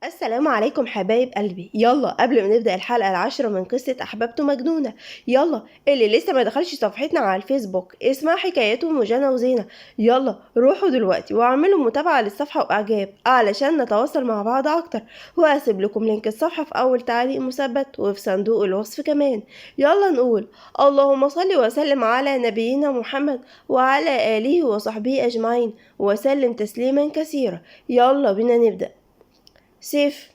السلام عليكم حبايب قلبي. يلا قبل ما نبدأ الحلقة العاشرة من قصة أحببت مجنونة، يلا اللي لسه ما دخلش صفحتنا على الفيسبوك اسمها حكاياتهم وجانا وزينة، يلا روحوا دلوقتي واعملوا متابعة للصفحة وإعجاب علشان نتواصل مع بعض أكتر، وهسيب لكم لينك الصفحة في أول تعليق مثبت وفي صندوق الوصف كمان. يلا نقول اللهم صل وسلم على نبينا محمد وعلى آله وصحبه أجمعين وسلم تسليما كثيرا. يلا بينا نبدأ. سيف،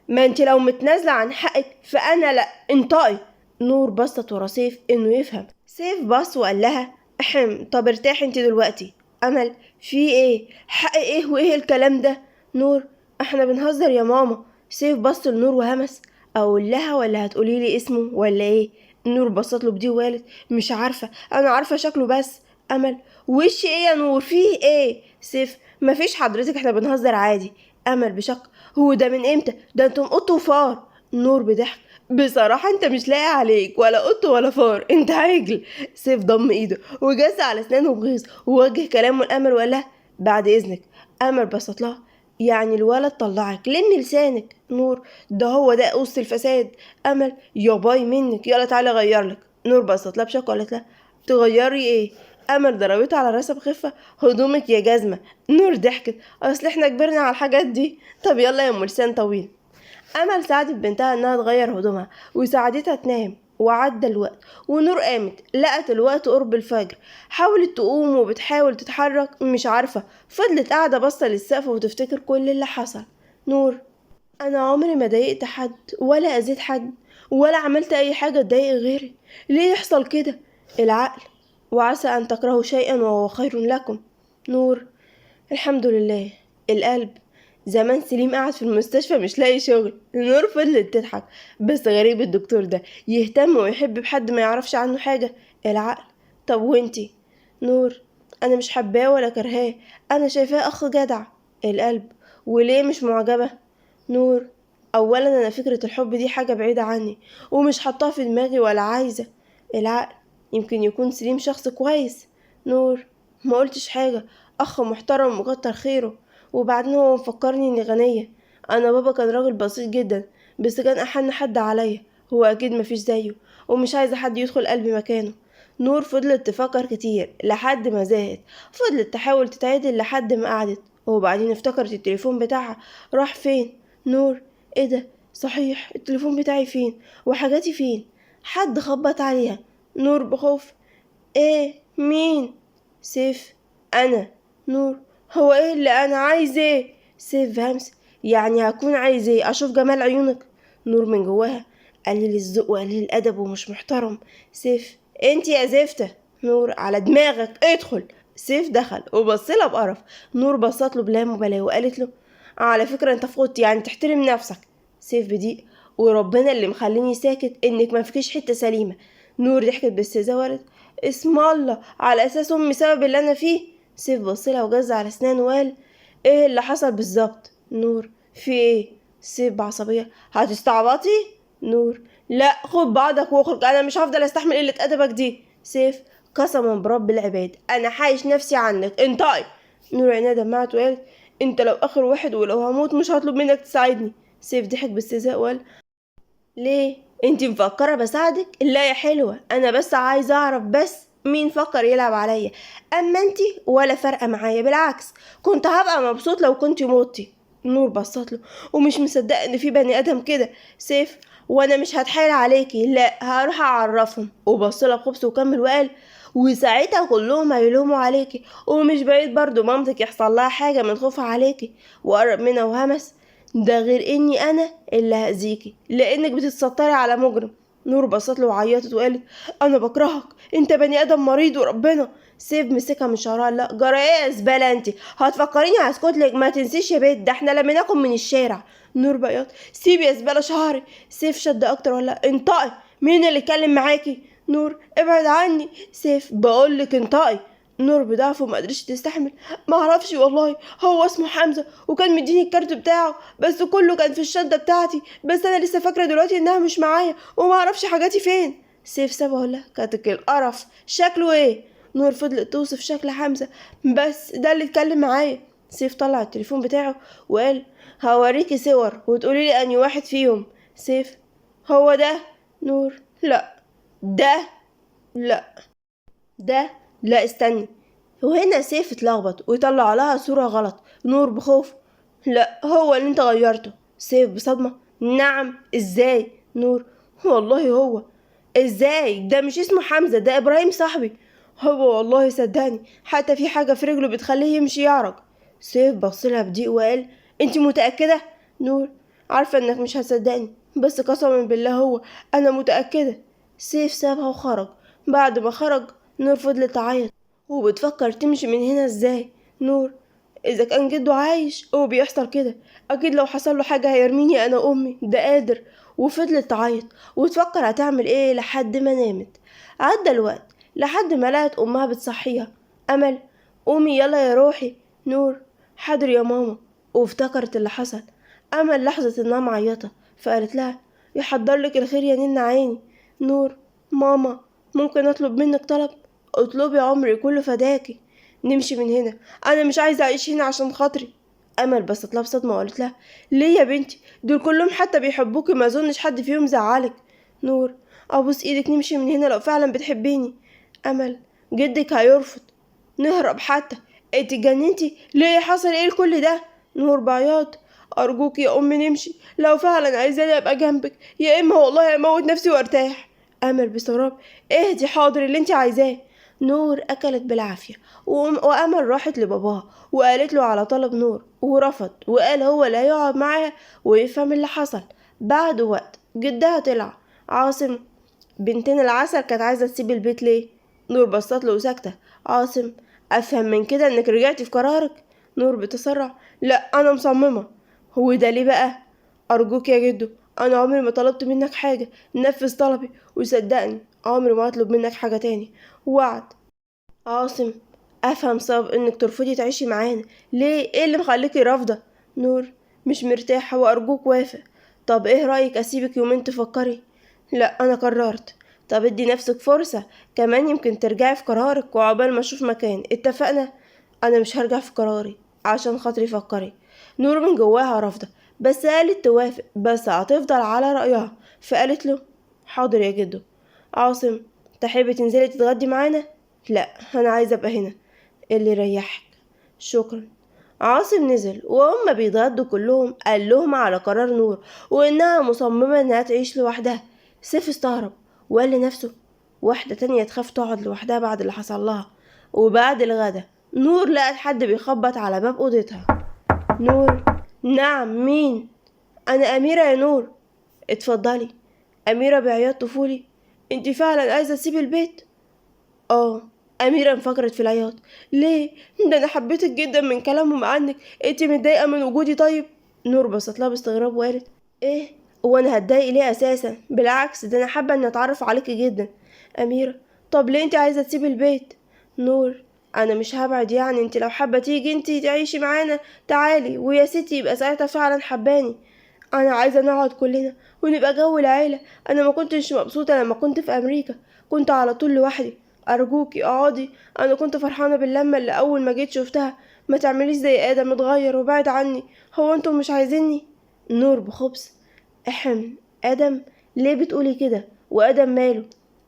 ما انت لو متنازلة عن حقك فأنا لا انطقي. نور بصت ورا سيف انه يفهم. سيف بص وقال لها طب ارتاحي انت دلوقتي. أمل، في ايه؟ حق ايه وايه الكلام ده؟ نور، احنا بنهزر يا ماما. سيف بص لنور وهمس، اقول لها ولا هتقولي لي اسمه ولا ايه؟ نور بصت له بدي وقالت مش عارفة، انا عارفة شكله بس. أمل، وش ايه يا نور، فيه ايه؟ سيف، مفيش حضرتك، احنا بنهزر عادي. أمل بشك، هو ده من امتى؟ ده انتم قط وفار. نور بضحك، بصراحة انت مش لاقي عليك ولا قط ولا فار، انت عجل. سيف ضم ايده وجس على اسنانه بغيظ ووجه كلامه لأمل وقال لها بعد اذنك. أمل بسط لها، يعني الولد طلعك لم لسانك. نور، ده هو ده قص الفساد. أمل، يا باي منك، يلا تعالى اغيرلك. نور بسط لها بشك وقالت لها تغيري ايه؟ أمل ضربته على راسها بخفة، هدومك يا جزمة. نور ضحكت، اصل احنا كبرنا على الحاجات دي. طب يلا يا ام لسان طويل. امل ساعدت بنتها انها تغير هدومها وساعدتها تنام، وعدى الوقت ونور قامت لقت الوقت قرب الفجر. حاولت تقوم وبتحاول تتحرك مش عارفة، فضلت قاعدة باصة للسقف وتفتكر كل اللي حصل. نور، انا عمري ما ضايقت حد ولا اذيت حد ولا عملت اي حاجة تضايق غيري، ليه يحصل كده؟ العقل، وعسى ان تكرهوا شيئا وهو خير لكم. نور، الحمد لله. القلب، زمان سليم قاعد في المستشفى مش لاقي شغل. نور فضلت تضحك، بس غريب الدكتور ده يهتم ويحب بحد ما يعرفش عنه حاجة. العقل، طب وانتي؟ نور، انا مش حباه ولا كرهاه، انا شايفاه اخ جدع. القلب، وليه مش معجبة؟ نور، اولا انا فكرة الحب دي حاجة بعيدة عني ومش حطاها في دماغي ولا عايزة. العقل، يمكن يكون سليم شخص كويس. نور، ما قلتش حاجة، اخ محترم وكتر خيره، وبعدين هو مفكرني اني غنية. انا بابا كان راجل بسيط جدا، بس كان احن حد عليا، هو اكيد مفيش زيه ومش عايزة حد يدخل قلبي مكانه. نور فضلت تفكر كتير لحد ما زهقت، فضلت تحاول تتعدل لحد ما قعدت، وبعدين افتكرت التليفون بتاعها راح فين. نور، ايه ده؟ صحيح التليفون بتاعي فين وحاجاتي فين؟ حد خبط عليها. نور بخوف، ايه؟ مين؟ سيف، انا. نور، هو ايه اللي انا عايز ايه؟ سيف همس، يعني هكون عايز ايه؟ اشوف جمال عيونك. نور من جواها، قليل الذوق وقليل الادب ومش محترم. سيف، انت يا زفتة. نور، على دماغك ادخل. سيف دخل وبصلها بقرف. نور بصت له بلا مبالاة وقالت له على فكرة انت فقدت، يعني تحترم نفسك. سيف بضيق، وربنا اللي مخليني ساكت انك ما فيكيش حتة سليمة. نور ضحكت باستهزاء وقالت اسم الله، على اساس امي سبب اللي انا فيه. سيف بصلها وجز على اسنانه وقال ايه اللي حصل بالظبط؟ نور، في ايه؟ سيف بعصبية، هتستعبطي؟ نور، لا خد بعضك واخرج، انا مش هفضل استحمل قلة ادبك دي. سيف، قسما برب العباد انا حايش نفسي عنك، انطقي. نور عينيها دمعت وقال انت لو اخر واحد ولو هموت مش هطلب منك تساعدني. سيف ضحك باستهزاء وقال ليه؟ انتي مفكرة بساعدك؟ لا يا حلوة، انا بس عايزة اعرف بس مين فكر يلعب عليا، اما انتي ولا فارقة معايا، بالعكس كنت هبقى مبسوط لو كنتي موتي. نور بصت له ومش مصدقة ان في بني ادم كده. سيف، وانا مش هتحايل عليكي، لا هروح اعرفهم. وبصلها بخبث وكمل وقال وساعتها كلهم هيلوموا عليكي، ومش بعيد برضو مامتك يحصل لها حاجة من خوفها عليكي. وقرب منها وهمس ده غير اني انا اللي هأذيكي لانك بتتستري على مجرم. نور بصت له وعيطت وقالت انا بكرهك، انت بني ادم مريض وربنا. سيف مسكها من شعرها، لا جرى ايه يا زباله انت؟ هتفكريني هسكت لك؟ ما تنسيش يا بيت، ده احنا لميناكم من الشارع. نور بياض، سيب يا زباله شعري. سيف شد اكتر ولا انطقي، مين اللي اتكلم معاكي؟ نور، ابعد عني. سيف، بقولك انطقي. نور بضعفه ما قدرش تستحمل، ما اعرفش والله، هو اسمه حمزه وكان مديني الكارت بتاعه، بس كله كان في الشنطه بتاعتي، بس انا لسه فاكره دلوقتي انها مش معايا وما اعرفش حاجاتي فين. سيف سابها ولا كاتك القرف، شكله ايه؟ نور فضلت توصف شكل حمزه، بس ده اللي اتكلم معايا. سيف طلع التليفون بتاعه وقال هوريكي صور وتقولي لي انهي واحد فيهم. سيف: هو ده. نور: لا. ده. لا. ده. لا استني. وهنا سيف اتلخبط ويطلع لها صورة غلط. نور بخوف: لا هو اللي انت غيرته. سيف بصدمة: نعم ازاي؟ نور: والله هو. ازاي؟ ده مش اسمه حمزة، ده ابراهيم صاحبي. هو والله صدقني، حتى في حاجة في رجله بتخليه يمشي يعرج. سيف بصلها بضيق وقال: انت متأكدة؟ نور: عارفة انك مش هتصدقني، بس قسما بالله هو، انا متأكدة. سيف سابها وخرج. بعد ما خرج، نور فضلت تعيط وبتفكر تمشي من هنا ازاي. نور: اذا كان جده عايش وبيحصل كده، اكيد لو حصل له حاجه هيرميني انا امي، ده قادر. وفضلت تعيط وتفكر هتعمل ايه لحد ما نامت. عدى الوقت لحد ما لقت امها بتصحيها: امل، قومي يلا يا روحي. نور: حاضر يا ماما. وافتكرت اللي حصل. امل لحظه انها معيطه فقالت لها: يحضر لك الخير يا نين عيني. نور: ماما، ممكن اطلب منك طلب؟ اطلبي، عمري كله فداكي. نمشي من هنا، انا مش عايزه اعيش هنا عشان خاطري. امل بصت لها بصدمه وقالت لها: ليه يا بنتي؟ دول كلهم حتى بيحبوكي، ما اظنش حد فيهم زعلك. نور: ابوس ايدك نمشي من هنا لو فعلا بتحبيني. امل: جدك هيرفض. نهرب حتى. انت اتجننتي ليه؟ حصل ايه لكل ده؟ نور بعياط: ارجوك يا امي نمشي، لو فعلا عايزاني ابقى جنبك، يا اما والله اموت نفسي وارتاح. امل باستغراب: اهدي، حاضر اللي انت عايزاه. نور اكلت بالعافيه. وامل راحت لباباها وقالت له على طلب نور، ورفض وقال هو لا يقعد معاها ويفهم اللي حصل. بعد وقت جدها طلع. عاصم: بنتين العسل كانت عايزه تسيب البيت ليه؟ نور بصت له وساكته. عاصم: افهم من كده انك رجعتي في قرارك؟ نور بتسرع: لا انا مصممه. هو ده ليه بقى؟ ارجوك يا جدو، انا عمري ما طلبت منك حاجه، نفذ طلبي وصدقني عمري ما هطلب منك حاجه تاني. وعد. عاصم: افهم سبب انك ترفضي تعيشي معانا ليه؟ ايه اللي مخليكي رافضه؟ نور: مش مرتاحه وارجوك وافق. طب ايه رايك اسيبك يومين تفكري؟ لا انا قررت. طب ادي نفسك فرصه كمان، يمكن ترجعي في قرارك، وعقبال ما اشوف مكان. اتفقنا؟ انا مش هرجع في قراري عشان خاطري فكري. نور من جواها رافضه، بس قالت توافق، بس هتفضل على رايها. فقالت له: حاضر يا جدو. عاصم: تحبي تنزلي تتغدي معانا؟ لا انا عايزه ابقى هنا، اللي يريحك. شكرا. عاصم نزل وهم بيتغدوا كلهم قال لهم على قرار نور وانها مصممه انها تعيش لوحدها. سيف استغرب وقال لنفسه: واحده تانية تخاف تقعد لوحدها بعد اللي حصل لها؟ وبعد الغدا نور لقت حد بيخبط على باب اوضتها. نور: نعم، مين؟ انا اميره يا نور. اتفضلي. اميره بعياط طفولي: انت فعلا عايزه تسيبي البيت؟ اه. أميرة انفجرت في العياط: ليه؟ ده أنا حبيتك جدا من كلامهم عنك، انتي متضايقة من وجودي طيب؟ نور بصت لها باستغراب وقالت: ايه؟ هو أنا هتضايق ليه أساسا؟ بالعكس، ده أنا حابة إني أتعرف عليكي جدا. أميرة: طب ليه انتي عايزة تسيبي البيت؟ نور: أنا مش هبعد، يعني انتي لو حابة تيجي انتي تعيشي معانا تعالي، ويا ستي يبقى ساعتها فعلا حباني. أنا عايزة نقعد كلنا ونبقى جو العيلة. أنا ما كنتش مبسوطة لما كنت في أمريكا، كنت على طول لوحدي. أرجوكي اقعدي، أنا كنت فرحانة باللمة اللي أول ما جيت شفتها. ما تعمليش زي آدم اتغير وبعد عني، هو انتم مش عايزيني؟ نور بخبث: احم. آدم؟ ليه بتقولي كده؟ وآدم ماله؟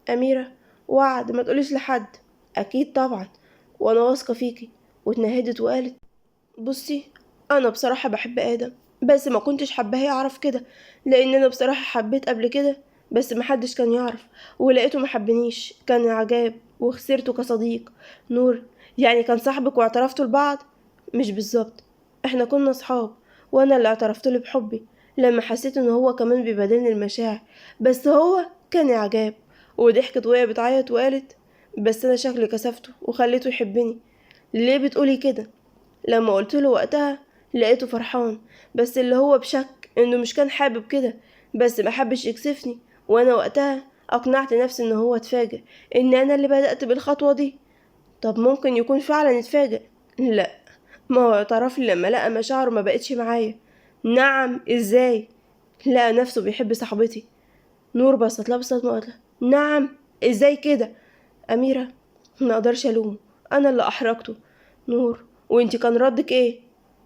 أميرة: وعد ما تقوليش لحد. أكيد طبعا، وأنا واثقة فيكي. واتنهدت وقالت: بصي، انا بصراحة بحب ادم، بس ما كنتش حابة يعرف كده، لان انا بصراحة حبيت قبل كده بس محدش كان يعرف، ولقيته محبنيش، كان عجاب وخسرته كصديق. نور: يعني كان صاحبك واعترفتوا لبعض؟ مش بالظبط، احنا كنا صحاب، وانا اللي اعترفت له بحبي لما حسيت ان هو كمان بيبادلني المشاعر، بس هو كان عجاب. وضحكت وهي بتعيط وقالت: بس انا شكلي كسفته وخليته يحبني. ليه بتقولي كده؟ لما قلتله وقتها لقيته فرحان، بس اللي هو بشك انه مش كان حابب كده، بس ما حبش يكسفني. وانا وقتها اقنعت نفسي ان هو اتفاجئ ان انا اللي بدأت بالخطوة دي. طب ممكن يكون فعلا اتفاجئ؟ لا، ما هو اعترف لي لما لقى مشاعره ما بقتش معايا. نعم، ازاي؟ لقى نفسه بيحب صاحبتي. نور بصت لها بصدمة وقالت لها: نعم، ازاي كده؟ أميرة: ما اقدرش الومه، انا اللي احرجته. نور: وانتي كان ردك ايه؟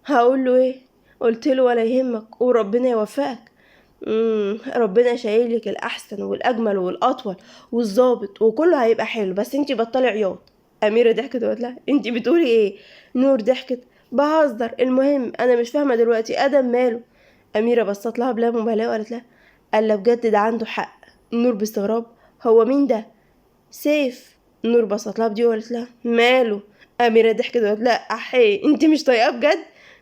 هقول له ايه؟ قلت له ولا يهمك وربنا يوفقك. ربنا شايلك الأحسن والأجمل والأطول والظابط وكله هيبقى حلو، بس انتي بطلي عياط. أميرة ضحكت وقالت لها انتي بتقولي ايه؟ نور ضحكت بهزر، المهم أنا مش فاهمة دلوقتي آدم ماله. أميرة بصت لها بلا مبالاة وقالت لها قال بجد ده عنده حق. نور باستغراب هو مين ده؟ سيف. نور بصت لها بدي وقالت لها ماله؟ أميرة ضحكت وقالت لها أحي انتي مش طايقاه بجد؟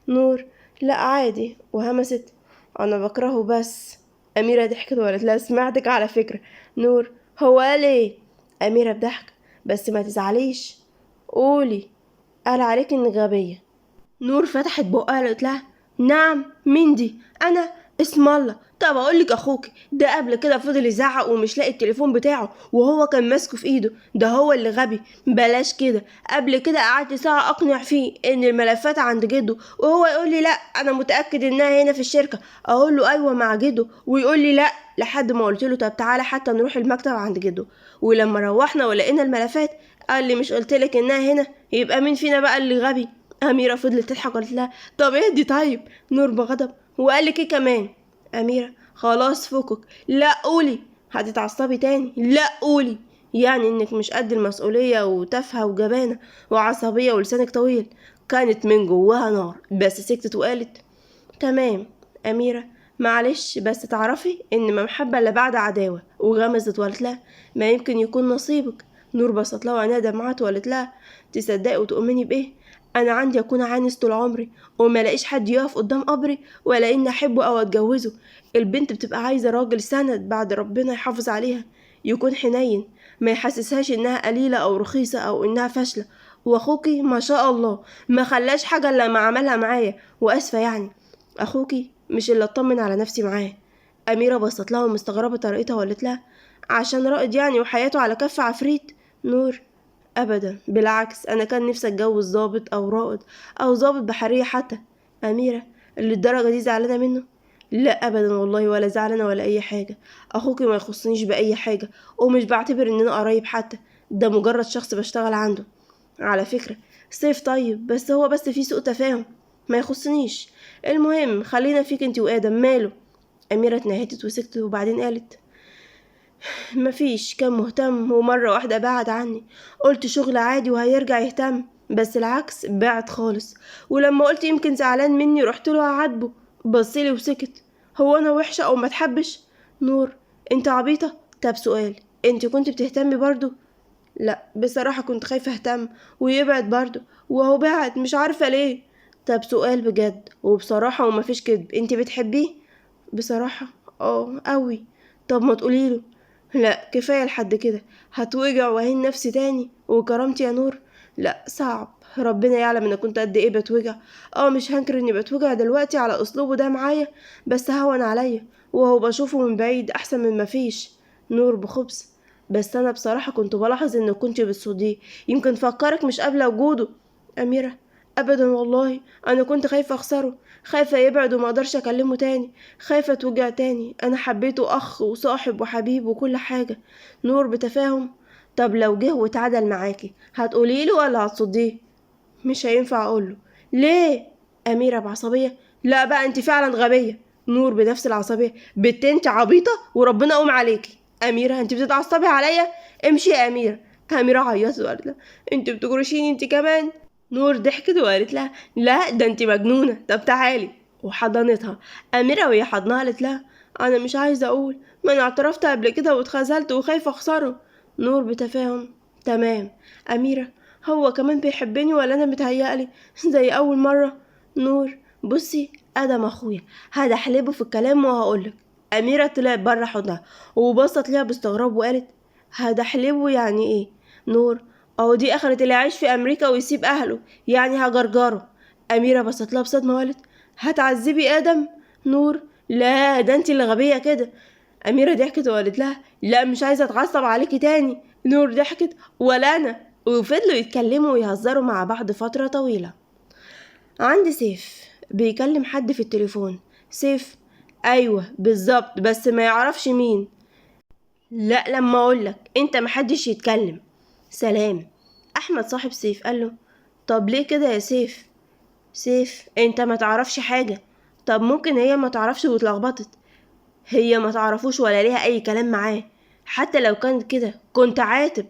نور لا عادي وهمست انا بكرهه بس. أميرة ضحكت وقالت لها سمعتك على فكرة. نور هو قال ايه؟ أميرة بضحك بس ما تزعليش قولي. قال عليك انك غبية. نور فتحت بقها قالت لها نعم مين دي؟ انا اسم الله. طب اقول لك اخوك ده قبل كده فضل يزعق ومش لاقي التليفون بتاعه وهو كان ماسكه في ايده، ده هو اللي غبي. بلاش كده، قبل كده قعدت ساعة اقنع فيه ان الملفات عند جده وهو يقول لي لا انا متأكد انها هنا في الشركة، اقول له ايوه مع جده ويقول لي لا، لحد ما قلت له طب تعالى حتى نروح المكتب عند جده. ولما روحنا ولقينا الملفات قال لي مش قلت لك انها هنا؟ يبقى مين فينا بقى اللي غبي؟ أميرة فضلت تضحك وقالت لها طب اهدي طيب. نور بغضب وقال لك ايه كمان؟ أميرة خلاص فكك. لا قولي. هتتعصبي تاني؟ لا قولي. يعني انك مش قد المسؤولية وتافهة وجبانة وعصبية ولسانك طويل. كانت من جواها نار بس سكتت وقالت تمام. أميرة معلش بس تعرفي ان ما محبة الا بعد عداوة. وغمزت وقالت لها ما يمكن يكون نصيبك. نور بصت لها وعينيها دمعت وقالت لها تصدقي وتؤمني بايه؟ انا عندي اكون عانس طول عمري وما لاقيش حد يقف قدام قبري ولا اني احبه او اتجوزه. البنت بتبقى عايزه راجل سند بعد ربنا يحافظ عليها، يكون حنين، ما يحسسهاش انها قليله او رخيصه او انها فاشله. واخوكي ما شاء الله ما خلاش حاجه الا ما عملها معايا، واسفه يعني اخوكي مش اللي اطمن على نفسي معاه. اميره بصت لها مستغربه طريقتها وقالت لها عشان رائد يعني وحياته على كف عفريت؟ نور ابدا بالعكس انا كان نفسي اتجوز ضابط او رائد او ضابط بحريه حتى. اميره اللي الدرجه دي زعلانه منه؟ لا ابدا والله ولا زعلانه ولا اي حاجه. اخوكي ما يخصنيش باي حاجه ومش بعتبر اننا قرايب حتى، ده مجرد شخص بشتغل عنده. على فكره سيف طيب بس هو بس في سوء تفاهم، ما يخصنيش. المهم خلينا فيك انت وادم ماله؟ اميره اتنهدت وسكتت وبعدين قالت مفيش، كان مهتم ومرة واحدة بعد عني. قلت شغل عادي وهيرجع يهتم، بس العكس بعد خالص. ولما قلت يمكن زعلان مني رحت له اعاتبه، بصلي وسكت. هو انا وحشة او ما تحبش؟ نور انت عبيطة. طب سؤال، انت كنت بتهتمي برضو؟ لا بصراحة كنت خايفة اهتم ويبعد برضو وهو بعد مش عارفة ليه. طب سؤال بجد وبصراحة ومفيش كدب، انت بتحبيه؟ بصراحة اه قوي. طب ما تقوليله. لا كفاية لحد كده، هتوجع وهين نفسي تاني وكرامتي يا نور. لا صعب، ربنا يعلم انا كنت قد ايه بتوجع. اه مش هنكر اني بتوجع دلوقتي على اسلوبه ده معايا، بس هون عليا وهو بشوفه من بعيد احسن من مفيش. نور بخبز بس انا بصراحة كنت بلاحظ انك كنت بتصديه، يمكن فكرك مش قابلة وجوده. اميرة ابدا والله انا كنت خايفة اخسره، خايفة يبعد وما اقدرش اكلمه تاني، خايفة اتوجع تاني. انا حبيته اخ وصاحب وحبيب وكل حاجة. نور بتفاهم. طب لو جه واتعدل معاكي هتقوليله ولا هتصديه؟ مش هينفع اقوله. ليه؟ اميرة بعصبية لا بقى انت فعلا غبية. نور بنفس العصبية بنت انت عبيطة وربنا قوم عليكي. اميرة انت بتتعصبي عليا؟ امشي يا اميرة. اميرة عيطت وقالت لها انت بتجرشيني انت كمان. نور ضحكت وقالت لها لا ده انت مجنونة، طب تعالي. وحضنتها. اميرة وهي حضنها قالت لها انا مش عايزة اقول، ما انا اعترفت قبل كده واتخذلت وخايفة اخسره. نور بتفاهم تمام. اميرة هو كمان بيحبني ولا انا متهيألي زي اول مرة؟ نور بصي ادم اخويا هدحلبه في الكلام وهقولك. اميرة طلعت بره حضنها وبصت ليها باستغراب وقالت هدحلبه يعني ايه؟ نور اهو دي اخرة اللي عايش في امريكا ويسيب اهله، يعني هجرجره. اميرة بصت لها بصدمة وقالت هتعذبي ادم؟ نور لا ده انت اللي غبية كده. اميرة ضحكت وقالت لها لا مش عايزة اتعصب عليكي تاني. نور ضحكت ولا انا. وفضلوا يتكلموا ويهزروا مع بعض فترة طويلة. عندي سيف بيكلم حد في التليفون. سيف ايوه بالظبط بس ما يعرفش مين. لا لما اقولك انت محدش يتكلم. سلام. احمد صاحب سيف قال له طب ليه كده يا سيف؟ سيف انت ما تعرفش حاجة. طب ممكن هي ما تعرفش واتلخبطت. هي ما تعرفوش ولا ليها اي كلام معاه. حتى لو كانت كده كنت اعاتب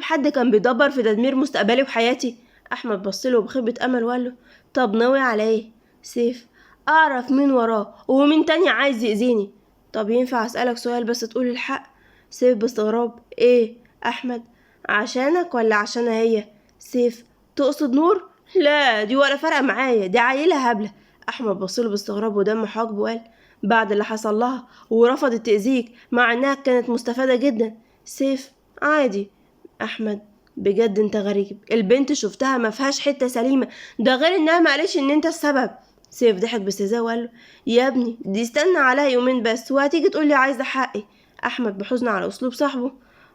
حد كان بيدبر في تدمير مستقبلي وحياتي. احمد بصله بخيبة امل وقال له طب ناوي على ايه؟ سيف: اعرف مين وراه ومين تاني عايز يأذيني. طب ينفع اسألك سؤال بس تقول الحق؟ سيف باستغراب: ايه؟ احمد: عشانك ولا عشانها هي؟ سيف: تقصد نور؟ لا دي ولا فرق معايا، دي عيلة هبلة. احمد بصله باستغراب ودم حاجبه وقال: بعد اللي حصل لها ورفضت تأذيك مع انها كانت مستفادة جدا. سيف: عادي. احمد: بجد انت غريب، البنت شفتها ما فيهاش حتة سليمة، ده غير انها معلش ان انت السبب. سيف ضحك باستهزاء وقال له: يا ابني دي استنى عليها يومين بس وهتيجي تقولي عايزة حقي. احمد بحزن على اسلوب صاحبه: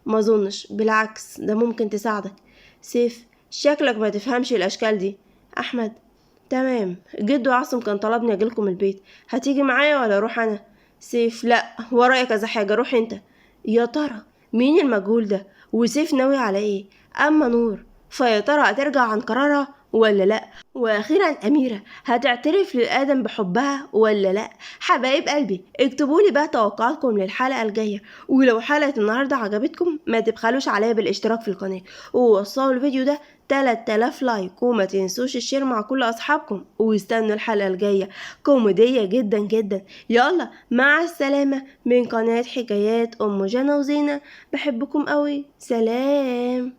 ما اظنش، بالعكس ده ممكن تساعدك. سيف: شكلك ما تفهمش الاشكال دي. احمد: تمام، جدو عاصم كان طلبني اجيلكم البيت، هتيجي معايا ولا اروح انا؟ سيف: لا، ورايا كذا حاجة، روح انت. يا ترى مين المجهول ده؟ وسيف ناوي على ايه؟ اما نور فيا ترى هترجع عن قرارها ولا لا؟ واخيرا اميرة هتعترف للادم بحبها ولا لا؟ حبايب قلبي اكتبولي بقى توقعاتكم للحلقة الجاية، ولو حلقة النهاردة عجبتكم ما تبخلوش عليا بالاشتراك في القناة، ووصلوا الفيديو ده 3000 لايك، وما تنسوش الشير مع كل اصحابكم، واستنوا الحلقة الجاية كوميدية جدا جدا. يلا مع السلامة من قناة حكايات ام جنى وزينة، بحبكم قوي، سلام.